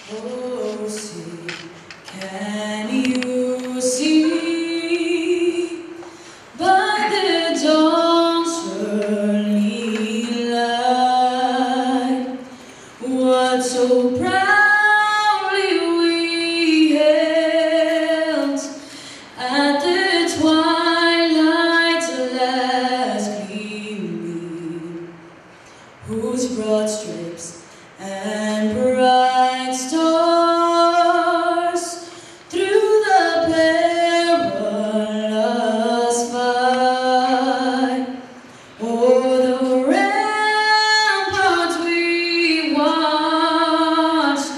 Oh, see, can you see by the dawn's early light what so proudly we hailed at the twilight's last gleaming, whose broad stripes and bright stars through the perilous fight o'er the ramparts we watched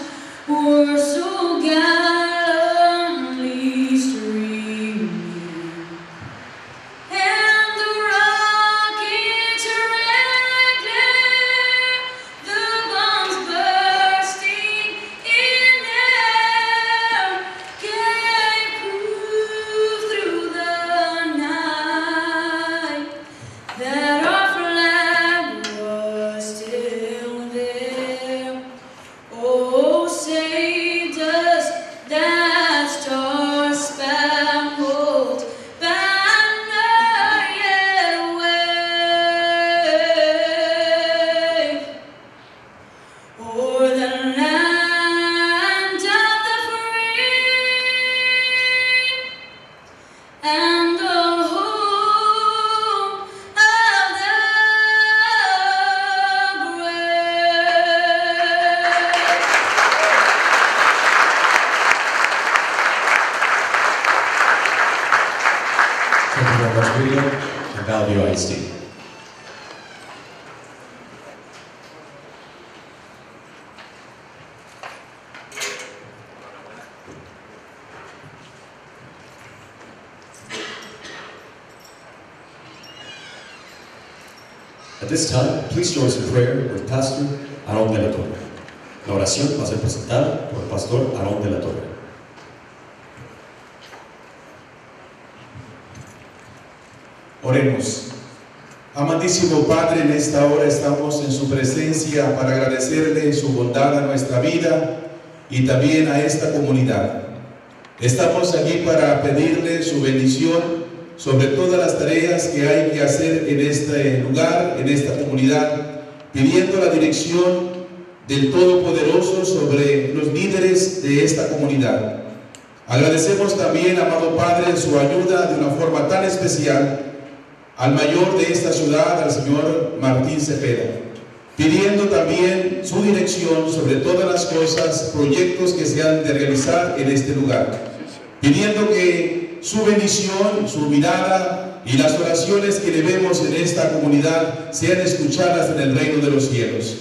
were so gallantly streaming, and the rocket's red glare, the bombs bursting in air, gave proof through the night that our flag was still there. Oh, saved us that star-spangled banner yet wave o'er the land of the free and the home of the Thank you very much, William, and Value ISD. At this time, please join us in prayer with Pastor Aarón de la Torre. La oración va a ser presentada por el Pastor Aarón de la Torre. Oremos. Amadísimo Padre, en esta hora estamos en su presencia para agradecerle su bondad a nuestra vida y también a esta comunidad. Estamos aquí para pedirle su bendición sobre todas las tareas que hay que hacer en este lugar, en esta comunidad, pidiendo la dirección del Todopoderoso sobre los líderes de esta comunidad. Agradecemos también, amado Padre, su ayuda de una forma tan especial al mayor de esta ciudad, al señor Martín Cepeda, pidiendo también su dirección sobre todas las cosas, proyectos que se han de realizar en este lugar, pidiendo que su bendición, su mirada y las oraciones que le vemos en esta comunidad sean escuchadas en el reino de los cielos.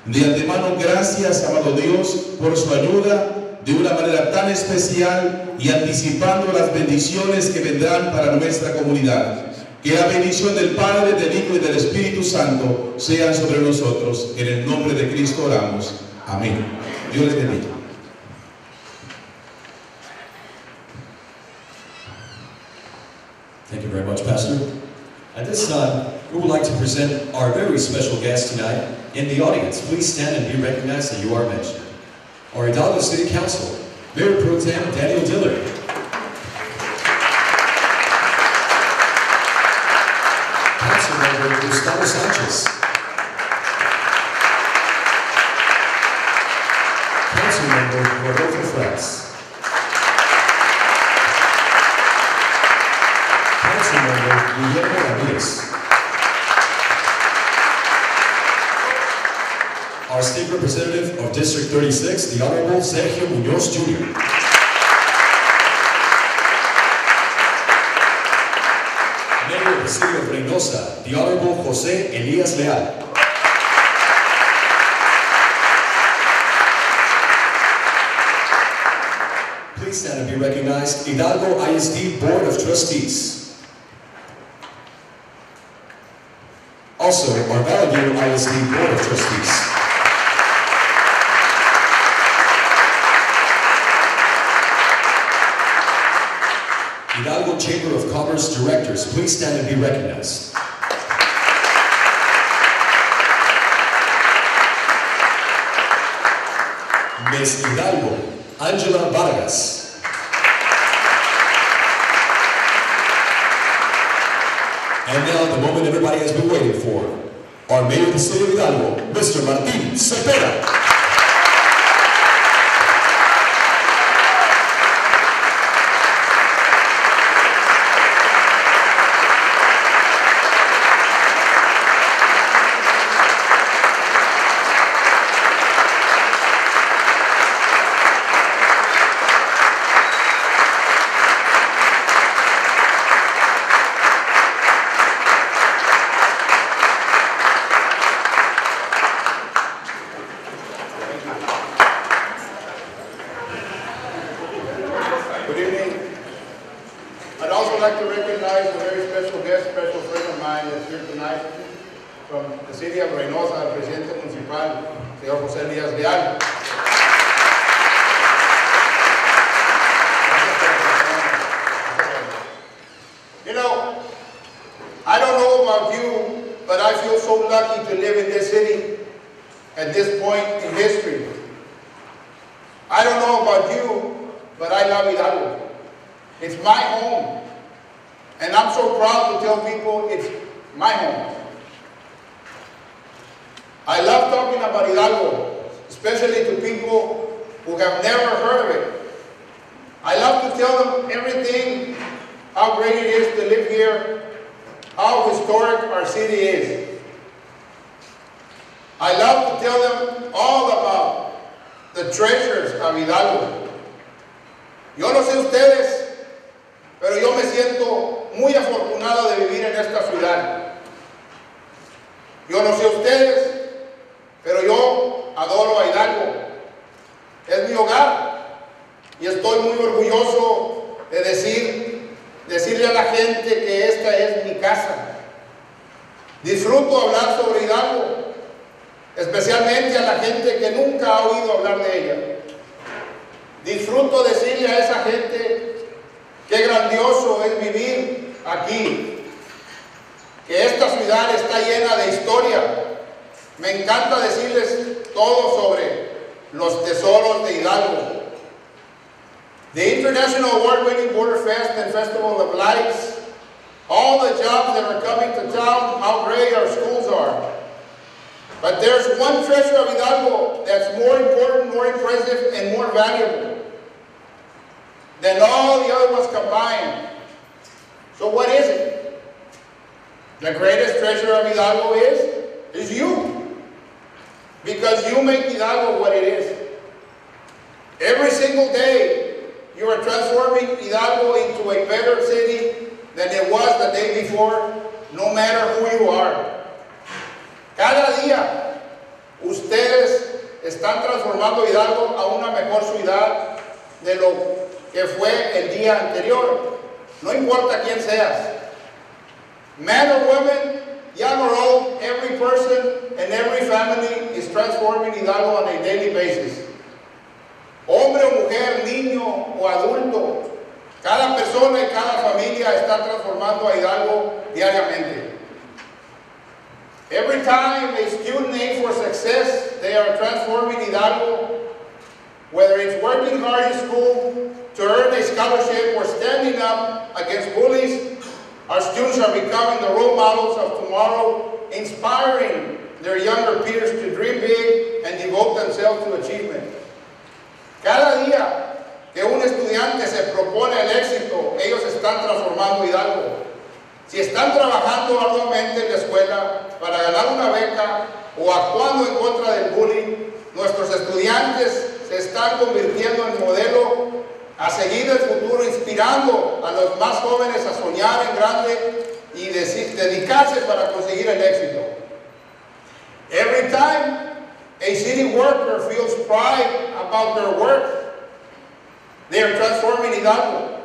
De antemano, gracias, amado Dios, por su ayuda de una manera tan especial y anticipando las bendiciones que vendrán para nuestra comunidad. Que la bendición del Padre, del Hijo y del Espíritu Santo sean sobre nosotros. En el nombre de Cristo oramos. Amén. Dios les bendiga. Thank you very much, Pastor. At this time, we would like to present our very special guest tonight in the audience. Please stand and be recognized that you are mentioned. Our Hidalgo City Council, Mayor Pro Tem Daniel Dillard. Councilmember Gustavo Sanchez. Councilmember Rodolfo Franz. Councilmember Guillermo Ramirez. Our State Representative of District 36, the Honorable Sergio Muñoz Jr. Mayor of the City of Reynosa, the Honorable José Elías Leal. Please stand and be recognized, Hidalgo ISD Board of Trustees. Also, our Value ISD Board of Trustees. Hidalgo Chamber of Commerce Directors, please stand and be recognized. Miss Hidalgo, Angela Vargas. And now the moment everybody has been waiting for. Our Mayor of the City of Hidalgo, Mr. Martín Cepeda. Good evening. I'd also like to recognize a very special guest, special friend of mine that's here tonight from the city of Reynosa, el presidente municipal, señor José Díaz Leal. You know, I don't know about you, but I feel so lucky to live in this city at this point in history. I don't know about you, but I love Hidalgo. It's my home. And I'm so proud to tell people it's my home. I love talking about Hidalgo, especially to people who have never heard of it. I love to tell them everything, how great it is to live here, how historic our city is. I love to tell them all about the treasures of Hidalgo. Yo no sé ustedes, pero yo me siento muy afortunado de vivir en esta ciudad. Yo no sé ustedes, pero yo adoro a Hidalgo. Es mi hogar y estoy muy orgulloso de decirle a la gente que esta es mi casa. Disfruto hablar sobre Hidalgo, especialmente a la gente que nunca ha oído hablar de ella. Disfruto decirle a esa gente qué grandioso es vivir aquí, que esta ciudad está llena de historia. Me encanta decirles todo sobre los tesoros de Hidalgo. The International Award-winning Border Fest and Festival of Lights, all the jobs that are coming to town, how great our schools are. But there's one treasure of Hidalgo that's more important, more impressive, and more valuable than all the other ones combined. So what is it? The greatest treasure of Hidalgo is you. Because you make Hidalgo what it is. Every single day, you are transforming Hidalgo into a better city than it was the day before, no matter who you are. Cada día, ustedes están transformando Hidalgo a una mejor ciudad de lo que fue el día anterior. No importa quién seas. Man or woman, young or old, every person and every family is transforming Hidalgo on a daily basis. Hombre o mujer, niño o adulto, cada persona y cada familia está transformando a Hidalgo diariamente. Every time a student aims for success, they are transforming Hidalgo, whether it's working hard in school to earn a scholarship or standing up against bullies. Our students are becoming the role models of tomorrow, inspiring their younger peers to dream big and devote themselves to achievement. Cada día que un estudiante se propone el éxito, ellos están transformando Hidalgo. Si están trabajando arduamente en la escuela para ganar una beca o actuando en contra del bullying, nuestros estudiantes se están convirtiendo en modelo a seguir el futuro, inspirando a los más jóvenes a soñar en grande y dedicarse para conseguir el éxito. Every time a city worker feels pride about their work, they are transforming Hidalgo.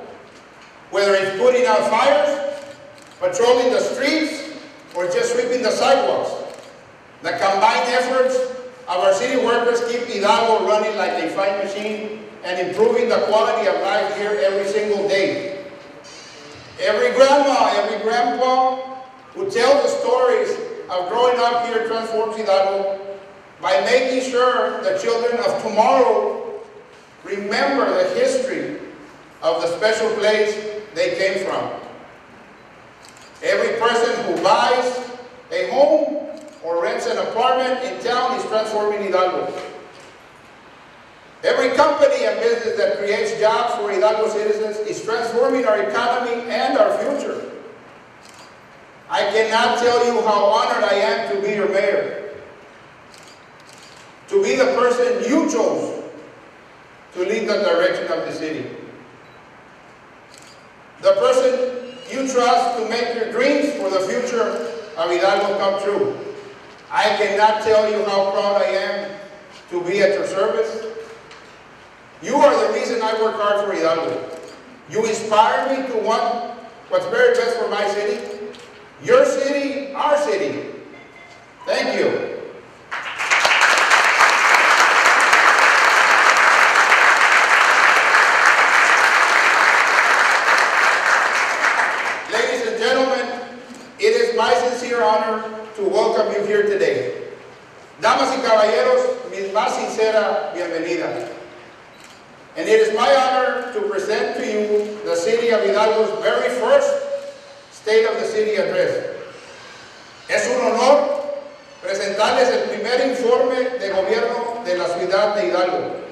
Whether it's putting out fires, patrolling the streets, or just sweeping the sidewalks. The combined efforts of our city workers keep Hidalgo running like a fine machine and improving the quality of life here every single day. Every grandma, every grandpa who tells the stories of growing up here transforms Hidalgo by making sure the children of tomorrow remember the history of the special place they came from. Every person who buys a home or rents an apartment in town is transforming Hidalgo. Every company and business that creates jobs for Hidalgo citizens is transforming our economy and our future. I cannot tell you how honored I am to be your mayor, to be the person you chose to lead the direction of the city, the person you trust to make your dreams for the future of Hidalgo come true. I cannot tell you how proud I am to be at your service. You are the reason I work hard for Hidalgo. You inspire me to want what's very best for my city, your city, our city. Thank you. Ladies and gentlemen, it is my sincere honor to welcome you here today. Damas y caballeros, mi más sincera bienvenida. And it is my honor to present to you the city of Hidalgo's very first State of the City Address. Es un honor presentarles el primer informe de gobierno de la ciudad de Hidalgo.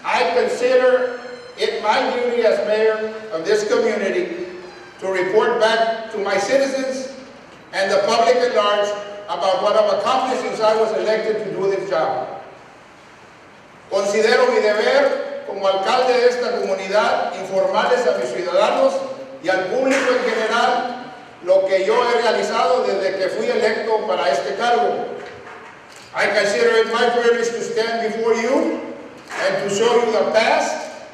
I consider it my duty as mayor of this community to report back to my citizens and the public at large about what I've accomplished since I was elected to do this job. Considero mi deber como alcalde de esta comunidad informarles a mis ciudadanos y al público en general lo que yo he realizado desde que fui electo para este cargo. I consider it my privilege to stand before you and to show you the past,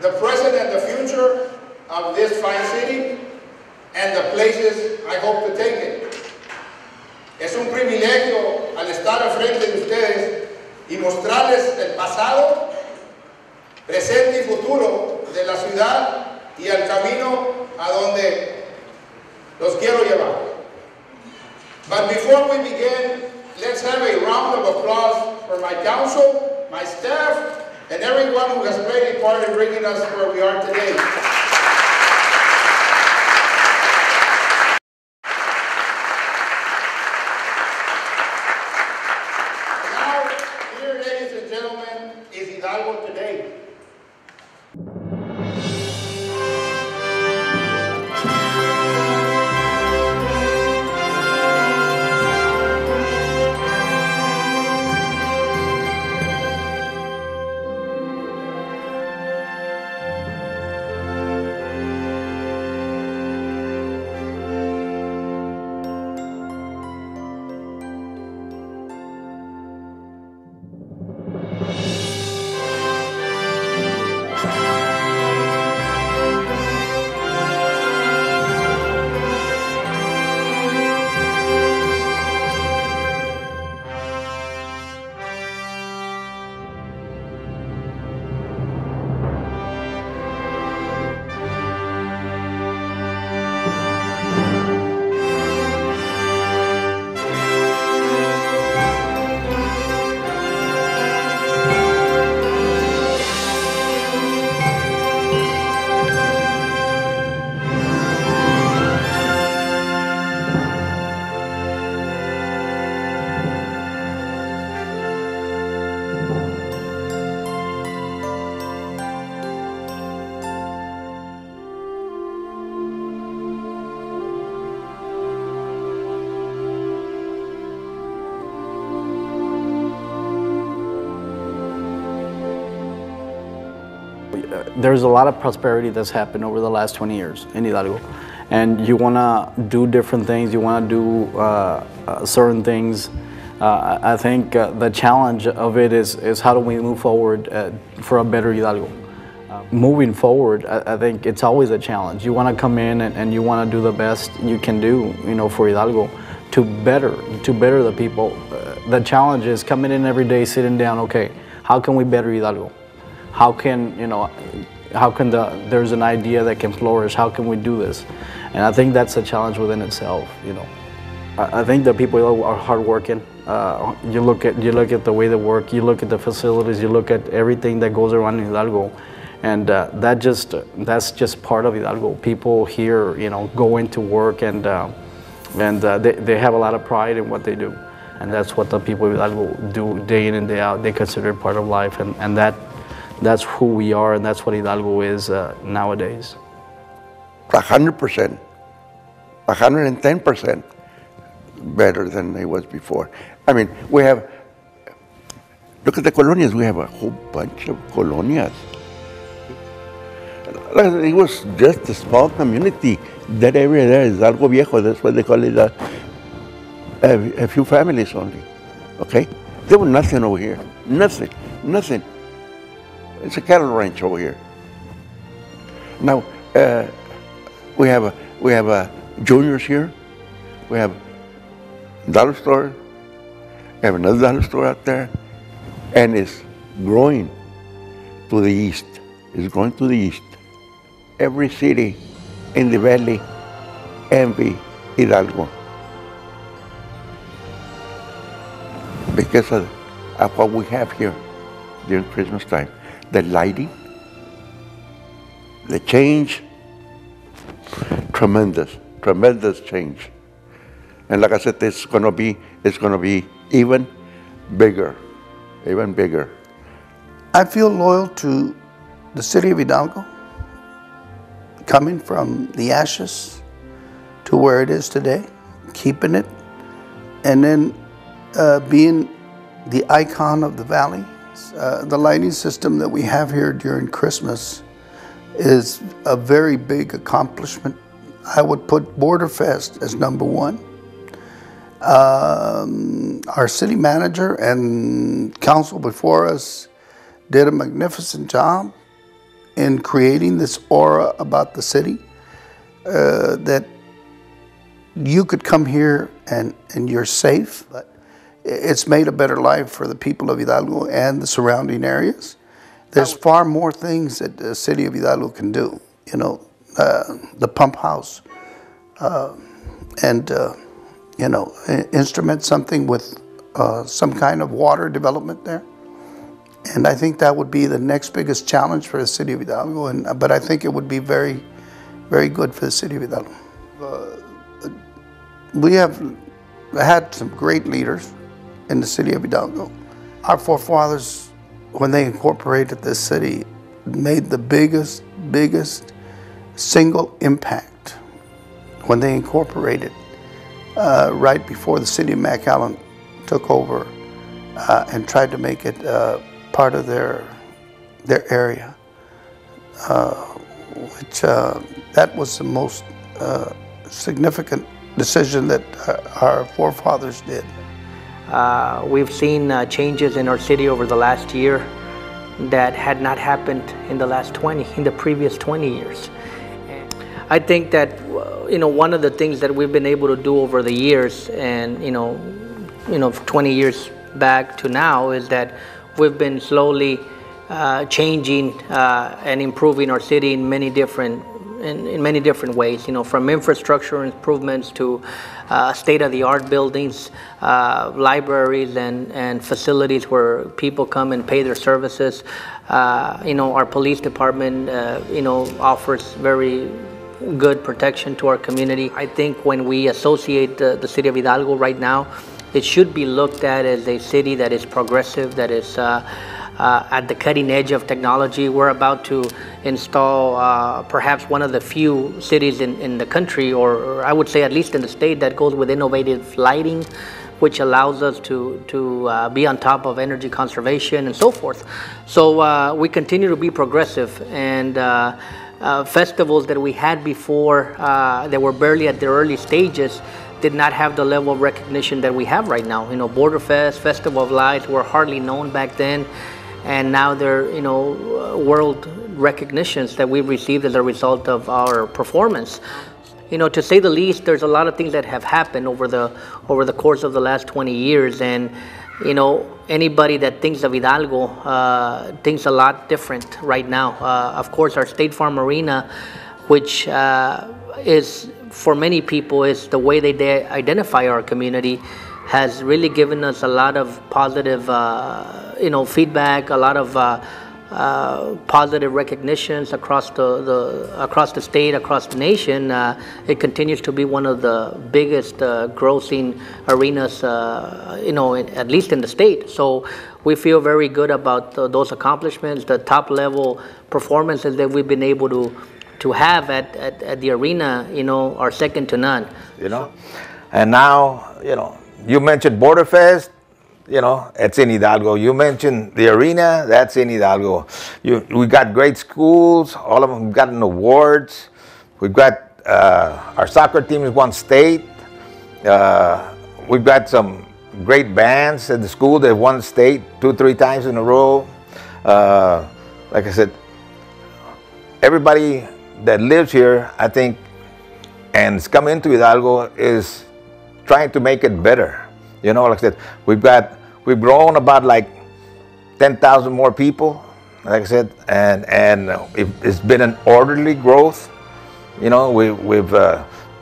the present and the future of this fine city and the places I hope to take it. Es un privilegio al estar al frente de ustedes y mostrarles el pasado, presente y futuro de la ciudad y el camino a donde los quiero llevar. But before we begin, let's have a round of applause for my council, my staff, and everyone who has played a part in bringing us where we are today. Now, here, ladies and gentlemen, is Hidalgo today. There's a lot of prosperity that's happened over the last 20 years in Hidalgo, and you want to do different things, you want to do certain things. I think the challenge of it is how do we move forward for a better Hidalgo. Moving forward, I think it's always a challenge. You want to come in and you want to do the best you can do, for Hidalgo to better the people. The challenge is coming in every day, sitting down, okay, how can we better Hidalgo? How can, there's an idea that can flourish, how can we do this? And I think that's a challenge within itself, I think the people are hardworking. You look at the way they work. You look at the facilities. You look at everything that goes around in Hidalgo, and that's just part of Hidalgo. People here, go into work and they have a lot of pride in what they do, and that's what the people of Hidalgo do day in and day out. They consider it part of life, and that's who we are, and that's what Hidalgo is nowadays. 100%, 110% better than it was before. I mean, look at the colonias. We have a whole bunch of colonias. It was just a small community. That area there is Algo Viejo. That's what they call it. A few families only. Okay? There was nothing over here. Nothing. It's a cattle ranch over here. Now, we have juniors here. We have dollar store. We have another dollar store out there, and it's growing to the east. It's going to the east. Every city in the valley envy Hidalgo because of what we have here during Christmas time. The lighting, the change, tremendous change. And like I said, it's gonna be even bigger. I feel loyal to the city of Hidalgo, coming from the ashes to where it is today, keeping it, and then being the icon of the valley. The lighting system that we have here during Christmas is a very big accomplishment. I would put Border Fest as number one. Our city manager and council before us did a magnificent job in creating this aura about the city, that you could come here and you're safe. But it's made a better life for the people of Hidalgo and the surrounding areas. There's far more things that the city of Hidalgo can do. The pump house, and instrument something with some kind of water development there. And I think that would be the next biggest challenge for the city of Hidalgo. But I think it would be very, very good for the city of Hidalgo. We have had some great leaders in the city of Hidalgo. Our forefathers, when they incorporated this city, made the biggest single impact when they incorporated right before the city of McAllen took over and tried to make it part of their area, which that was the most significant decision that our forefathers did. We've seen changes in our city over the last year that had not happened in the previous 20 years. And I think that one of the things that we've been able to do over the years, and 20 years back to now, is that we've been slowly changing and improving our city in many different ways. From infrastructure improvements to state-of-the-art buildings, libraries and facilities where people come and pay their services. Our police department offers very good protection to our community. I think when we associate the city of Hidalgo right now, it should be looked at as a city that is progressive, that is at the cutting edge of technology. We're about to install perhaps one of the few cities in the country, or I would say at least in the state, that goes with innovative lighting, which allows us to be on top of energy conservation and so forth. So we continue to be progressive, and festivals that we had before that were barely at their early stages did not have the level of recognition that we have right now. Border Fest, Festival of Lights were hardly known back then, and now they're world recognitions that we've received as a result of our performance. To say the least, there's a lot of things that have happened over the course of the last 20 years, and anybody that thinks of Hidalgo thinks a lot different right now. Of course, our State Farm Arena, which is for many people is the way they identify our community has really given us a lot of positive feedback, a lot of positive recognitions across the state, across the nation. It continues to be one of the biggest grossing arenas, at least in the state. So we feel very good about those accomplishments. The top level performances that we've been able to have at the arena, are second to none. And now, you mentioned Border Fest. It's in Hidalgo. You mentioned the arena, that's in Hidalgo. We got great schools, all of them have gotten awards. We've got, our soccer team has won state. We've got some great bands at the school that have won state 2-3 times in a row. Like I said, everybody that lives here, I think, and is coming into Hidalgo is trying to make it better. Like I said, we've grown about like 10,000 more people, like I said, and it's been an orderly growth. We've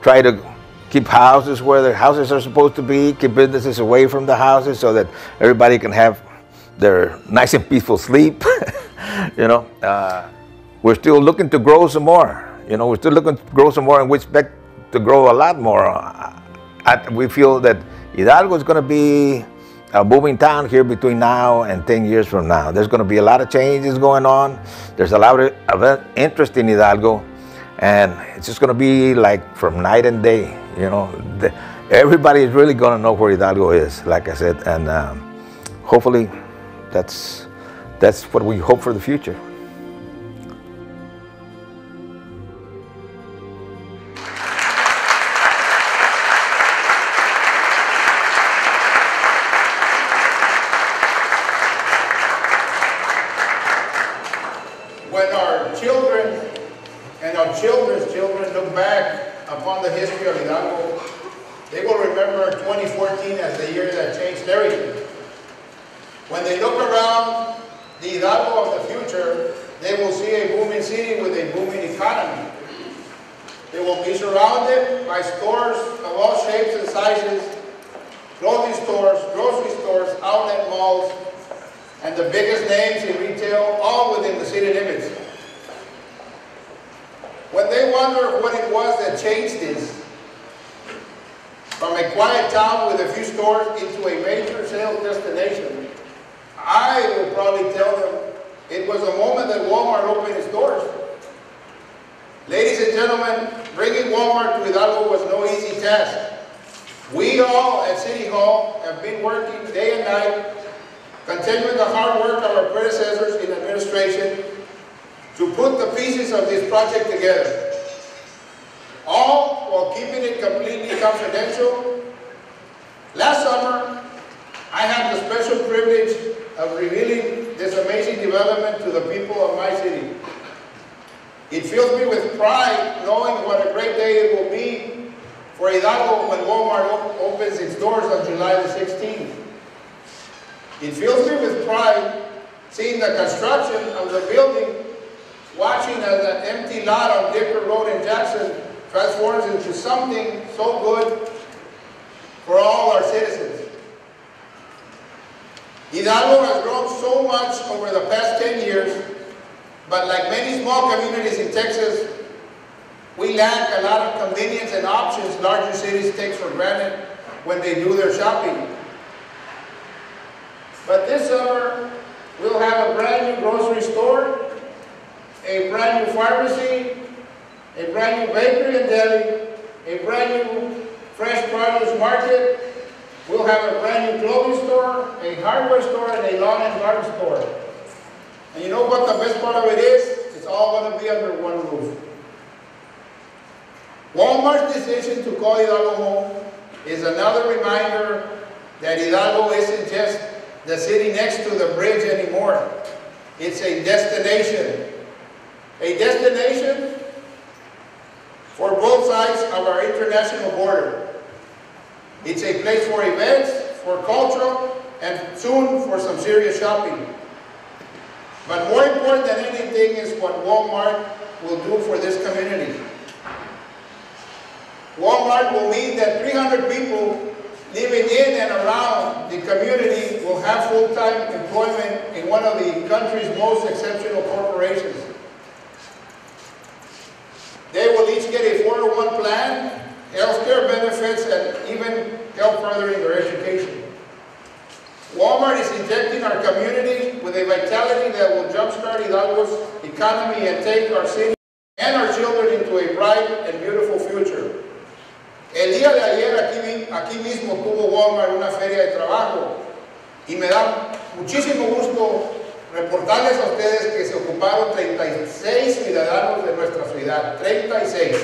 tried to keep houses where the houses are supposed to be, keep businesses away from the houses so that everybody can have their nice and peaceful sleep. We're still looking to grow some more. We're still looking to grow some more, and we expect to grow a lot more. We feel that Hidalgo is going to be a booming town here between now and 10 years from now. There's going to be a lot of changes going on. There's a lot of interest in Hidalgo, and it's just going to be like from night and day. Everybody is really going to know where Hidalgo is, like I said, and hopefully that's what we hope for the future. When our children and our children's children look back upon the history of Hidalgo, they will remember 2014 as the year that changed everything. When they look around the Hidalgo of the future, they will see a booming city with a booming economy. They will be surrounded by stores of all shapes and sizes, clothing stores, grocery stores, outlet malls, and the biggest names in retail, all within the city limits. When they wonder what it was that changed this, from a quiet town with a few stores into a major sales destination, I will probably tell them it was the moment that Walmart opened its doors. Ladies and gentlemen, bringing Walmart to Hidalgo was no easy task. We all at City Hall have been working day and night, continuing the hard work of our predecessors in administration to put the pieces of this project together, all while keeping it completely confidential. Last summer, I had the special privilege of revealing this amazing development to the people of my city. It fills me with pride knowing what a great day it will be for Hidalgo when Walmart opens its doors on July the 16th. It fills me with pride seeing the construction of the building, watching as an empty lot on Dicker Road in Jackson transforms into something so good for all our citizens. Hidalgo has grown so much over the past 10 years, but like many small communities in Texas, we lack a lot of convenience and options larger cities take for granted when they do their shopping. But this summer, we'll have a brand new grocery store, a brand new pharmacy, a brand new bakery and deli, a brand new fresh produce market. We'll have a brand new clothing store, a hardware store, and a lawn and garden store. And you know what the best part of it is? It's all going to be under one roof. Walmart's decision to call Hidalgo home is another reminder that Hidalgo isn't just the city next to the bridge anymore. It's a destination. A destination for both sides of our international border. It's a place for events, for cultural, and soon for some serious shopping. But more important than anything is what Walmart will do for this community. Walmart will mean that 300 people living in and around the community will have full-time employment in one of the country's most exceptional corporations. They will each get a 401 plan, healthcare benefits, and even help furthering their education. Walmart is injecting our community with a vitality that will jumpstart Hidalgo's economy and take our city and our children into a bright and beautiful future. El día de ayer aquí mismo tuvo Walmart una feria de trabajo y me da muchísimo gusto reportarles a ustedes que se ocuparon 36 ciudadanos de nuestra ciudad, 36.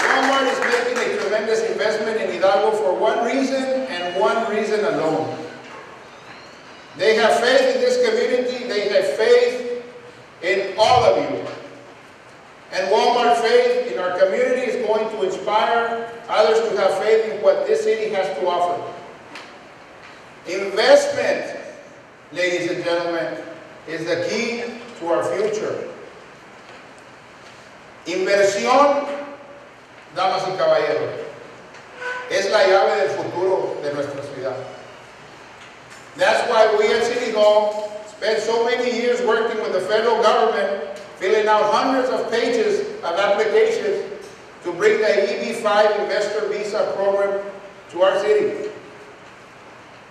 Walmart is making a tremendous investment in Hidalgo for one reason and one reason alone. They have faith in this community, they have faith in all of you. And Walmart's faith in our community is going to inspire others to have faith in what this city has to offer. Investment, ladies and gentlemen, is the key to our future. Inversión, damas y caballeros, es la llave del futuro de nuestra ciudad. That's why we at City Hall spent so many years working with the federal government, filling out hundreds of pages of applications to bring the EB-5 Investor Visa program to our city.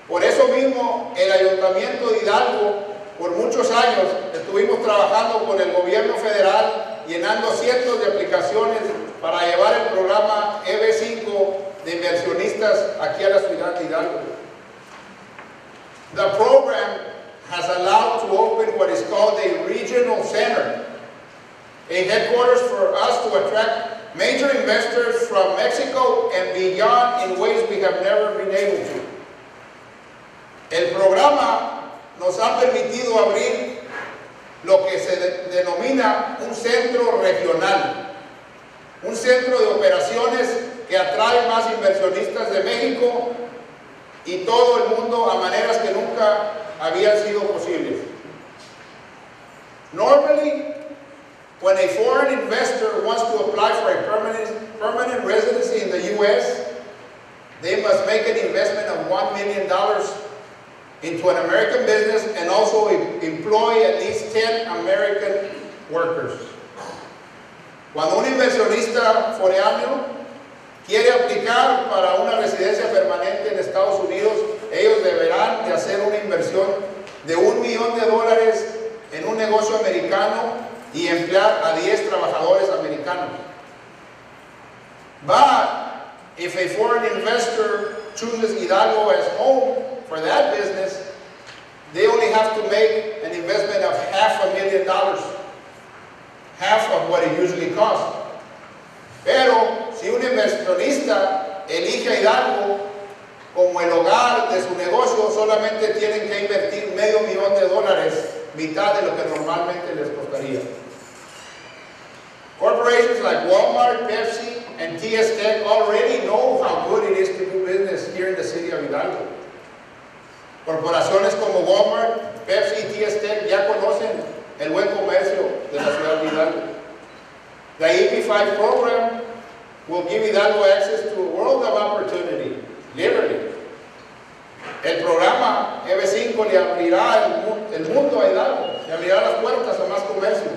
Por eso mismo, el Ayuntamiento de Hidalgo, por muchos años, estuvimos trabajando con el gobierno federal, llenando cientos de aplicaciones para llevar el programa EB-5 de inversionistas aquí a la ciudad de Hidalgo. The program has allowed to open what is called a regional center, a headquarters for us to attract major investors from Mexico and beyond in ways we have never been able to. El programa nos ha permitido abrir lo que se denomina un centro regional, un centro de operaciones que atrae más inversionistas de México y todo el mundo a maneras que nunca habían sido posibles. Normally, when a foreign investor wants to apply for a permanent residency in the U.S., they must make an investment of $1 million into an American business and also employ at least 10 American workers. Cuando un inversionista foráneo quiere aplicar para una residencia permanente en Estados Unidos, ellos deberán de hacer una inversión de $1 millón en un negocio americano y emplear a 10 trabajadores americanos. But if a foreign investor chooses Hidalgo as home for that business, they only have to make an investment of $500,000, half of what it usually costs. Pero si un inversionista elige a Hidalgo como el hogar de su negocio, solamente tienen que invertir $500,000, mitad de lo que normalmente les costaría. Corporations like Walmart, Pepsi, and TS Tech already know how good it is to do business here in the city of Hidalgo. Corporaciones como Walmart, Pepsi y TS Tech ya conocen el buen comercio de la ciudad de Hidalgo. The EP5 program will give Hidalgo access to a world of opportunity, literally. El programa EB5 le abrirá el mundo a Hidalgo, le abrirá las puertas a más comercio.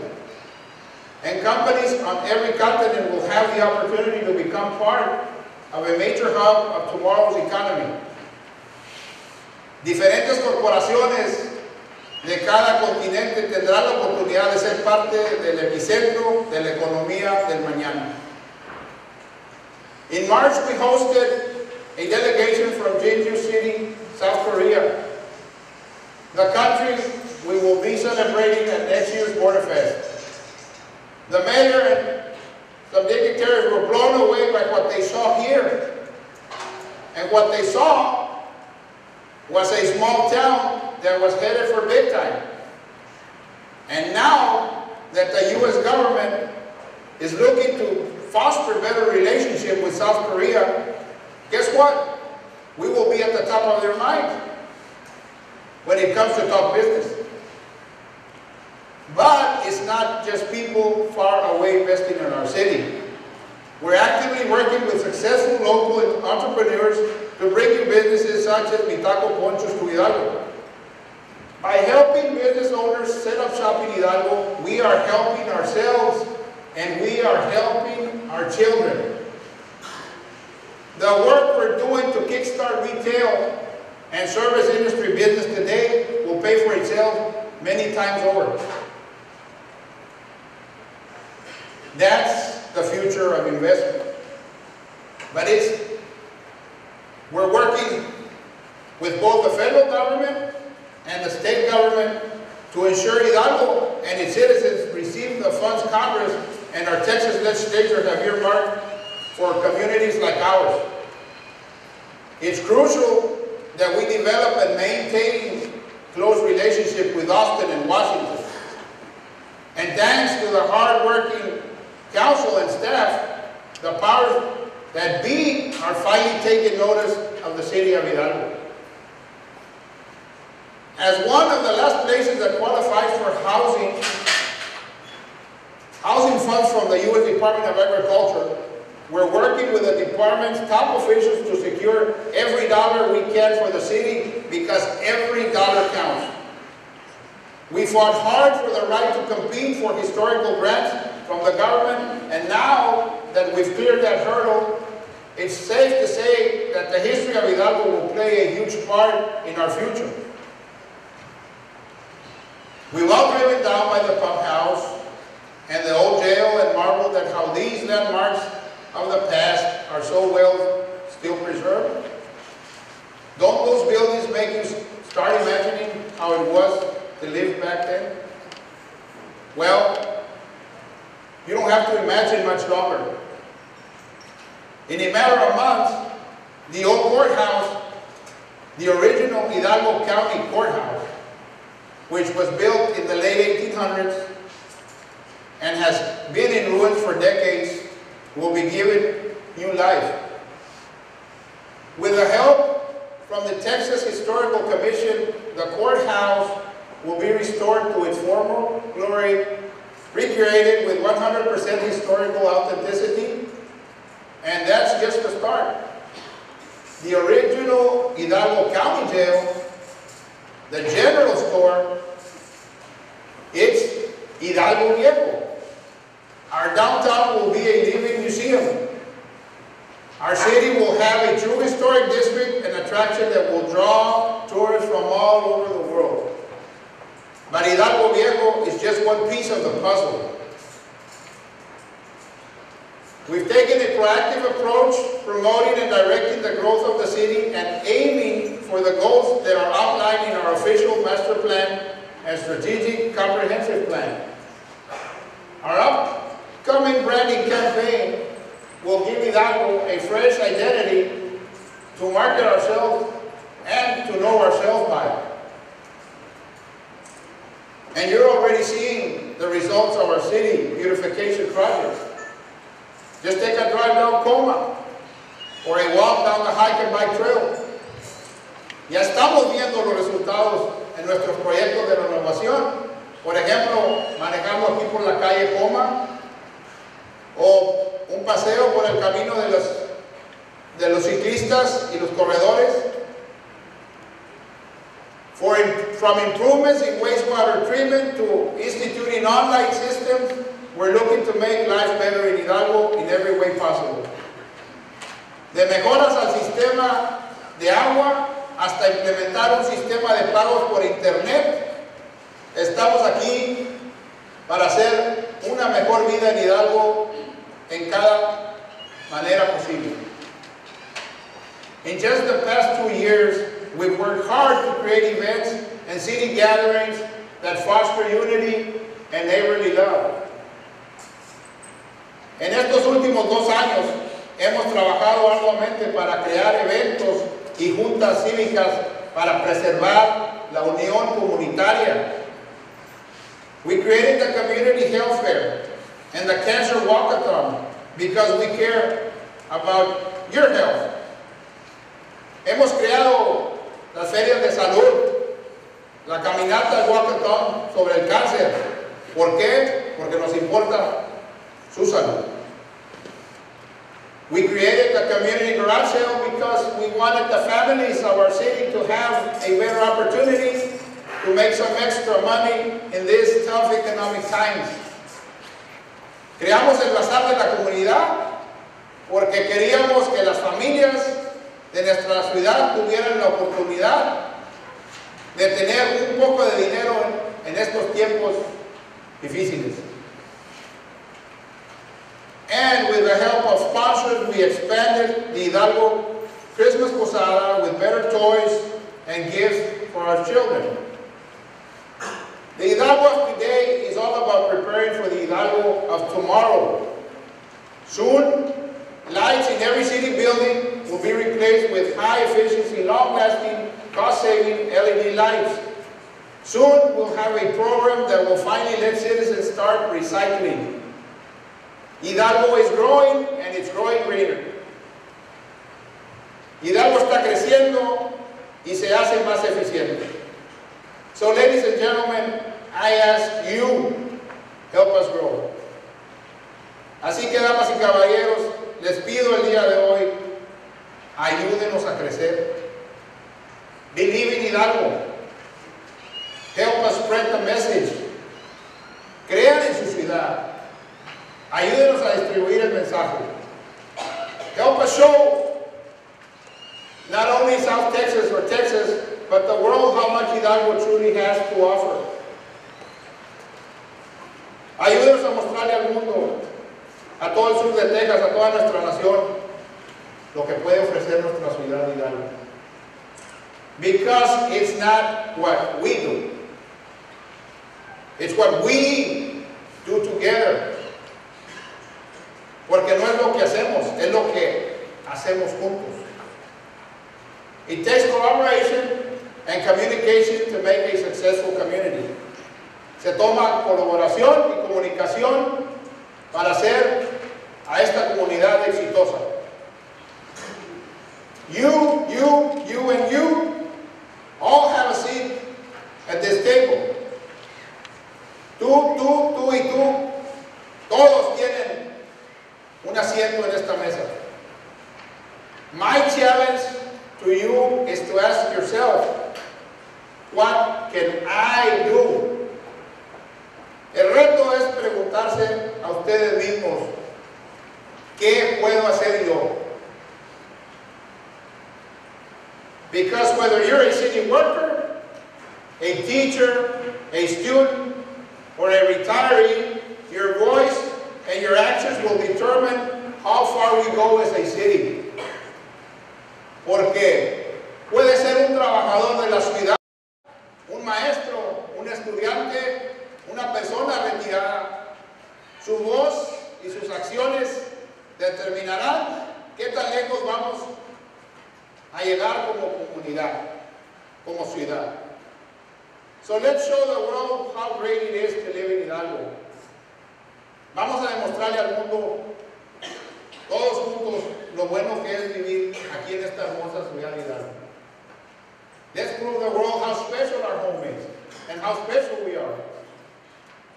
And companies on every continent will have the opportunity to become part of a major hub of tomorrow's economy. Diferentes corporaciones de cada continente tendrán la oportunidad de ser parte del epicentro de la economía del mañana. In March, we hosted a delegation from Jeju City, South Korea, the country we will be celebrating at next year's Border Fest. The mayor and some dignitaries were blown away by what they saw here. And what they saw was a small town that was headed for big time. And now that the U.S. government is looking to foster better relationship with South Korea, guess what? We will be at the top of their mind when it comes to talk business. But it's not just people far away investing in our city. We're actively working with successful local entrepreneurs to bring you businesses such as Mi Taco Ponchos to Hidalgo. By helping business owners set up shop in Hidalgo, we are helping ourselves and we are helping our children. The work we're doing to kickstart retail and service industry business today will pay for itself many times over. That's the future of investment. But we're working with both the federal government and the state government to ensure Hidalgo and its citizens receive the funds Congress and our Texas legislature have earmarked for communities like ours. It's crucial that we develop and maintain close relationship with Austin and Washington. And thanks to the hard-working council and staff, the powers that be are finally taking notice of the city of Hidalgo. As one of the last places that qualifies for housing funds from the U.S. Department of Agriculture, we're working with the department's top officials to secure every dollar we can for the city because every dollar counts. We fought hard for the right to compete for historical grants from the government, and now that we've cleared that hurdle, it's safe to say that the history of Hidalgo will play a huge part in our future. We've all driven down by the pump house and the old jail and marveled at how these landmarks of the past are so well still preserved. Don't those buildings make you start imagining how it was to live back then? Well, you don't have to imagine much longer. In a matter of months, the old courthouse, the original Hidalgo County Courthouse, which was built in the late 1800s and has been in ruins for decades, will be given new life. With the help from the Texas Historical Commission, the courthouse will be restored to its former glory, recreated with 100% historical authenticity, and that's just the start. The original Hidalgo County Jail, the general store, it's Hidalgo Viejo. Our downtown will be a living museum. Our city will have a true historic district, an attraction that will draw tourists from all over the world. But Hidalgo Viejo is just one piece of the puzzle. We've taken a proactive approach, promoting and directing the growth of the city and aiming for the goals that are outlined in our official master plan and strategic comprehensive plan. Our upcoming branding campaign will give Hidalgo a fresh identity to market ourselves and to know ourselves by. And you're already seeing the results of our city beautification project. Just take a drive down Coma or a walk down the hike and bike trail. Ya estamos viendo los resultados en nuestros proyectos de renovación. Por ejemplo, manejando aquí por la calle Coma o un paseo por el camino de los ciclistas y los corredores. From improvements in wastewater treatment to instituting online systems, we're looking to make life better in Hidalgo in every way possible. De mejoras al sistema de agua hasta implementar un sistema de pagos por internet, estamos aquí para hacer una mejor vida en Hidalgo en cada manera posible. In just the past 2 years, we've worked hard to create events and city gatherings that foster unity and neighborly love. En estos últimos 2 años hemos trabajado arduamente para crear eventos y juntas cívicas para preservar la unión comunitaria. We created the community health fair and the cancer walkathon because we care about your health. Hemos creado las ferias de salud, la caminata del walkathon sobre el cáncer ¿Por qué? Porque nos importa su salud. We created the community garage sale because we wanted the families of our city to have a better opportunity to make some extra money in these tough economic times. Creamos el bazar de la comunidad porque queríamos que las familias de nuestra ciudad tuvieran la oportunidad de tener un poco de dinero en estos tiempos difíciles. And with the help of sponsors, we expanded the Hidalgo Christmas Posada with better toys and gifts for our children. The Hidalgo of today is all about preparing for the Hidalgo of tomorrow. Soon, lights in every city building will be replaced with high-efficiency, long-lasting, cost-saving LED lights. Soon, we'll have a program that will finally let citizens start recycling. Hidalgo is growing, and it's growing greener. Hidalgo está creciendo y se hace más eficiente. So, ladies and gentlemen, I ask you, help us grow. Así que, damas y caballeros, les pido el día de hoy, ayúdenos a crecer. Believe in Hidalgo. Help us spread the message. Crean en su ciudad. Ayúdenos a distribuir el mensaje. Help us show not only South Texas or Texas, but the world how much Hidalgo truly has to offer. Ayúdenos a mostrarle al mundo, a todo el sur de Texas, a toda nuestra nación, lo que puede ofrecer nuestra ciudad Hidalgo. Because it's not what we do. It's what we do together. Porque no es lo que hacemos, es lo que hacemos juntos. It takes collaboration and communication to make a successful community. Se toma colaboración y comunicación para hacer a esta comunidad exitosa. You, and you all have a seat at this table. Tú y tú, todos tienen un asiento en esta mesa. My challenge to you is to ask yourself, what can I do? El reto es preguntarse a ustedes mismos, ¿qué puedo hacer yo? Because whether you're a city worker, a teacher, a student, or a retiree, your voice and your actions will determine how far we go as a city. Porque puede ser un trabajador de la ciudad, un maestro, un estudiante, una persona retirada. Su voz y sus acciones determinarán qué tan lejos vamos a llegar como comunidad, como ciudad. So let's show the world how great it is to live in Hidalgo. Vamos a demostrarle al mundo, todos juntos, lo bueno que es vivir aquí en esta hermosa ciudad de Hidalgo. Let's prove the world how special our home is and how special we are.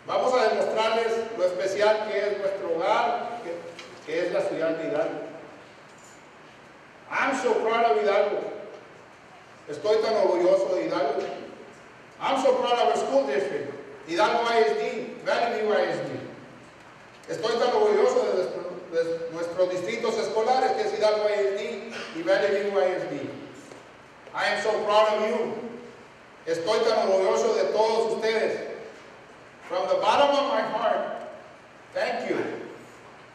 Vamos a demostrarles lo especial que es nuestro hogar, que es la ciudad de Hidalgo. I'm so proud of Hidalgo. Estoy tan orgulloso de Hidalgo. I'm so proud of our school district, Hidalgo ISD, Valley View ISD. Estoy tan orgulloso de nuestros distritos escolares, que es Hidalgo ISD y Valley View ISD. I am so proud of you. Estoy tan orgulloso de todos ustedes. From the bottom of my heart, thank you.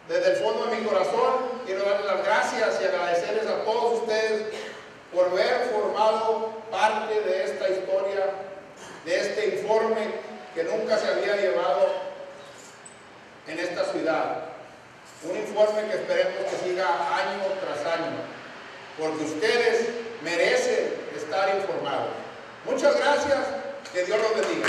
Desde el fondo de mi corazón, quiero darles las gracias y agradecerles a todos ustedes por haber formado parte de esta historia, de este informe que nunca se había llevado en esta ciudad. Un informe que esperemos que siga año tras año, porque ustedes merecen estar informados. Muchas gracias, que Dios los bendiga.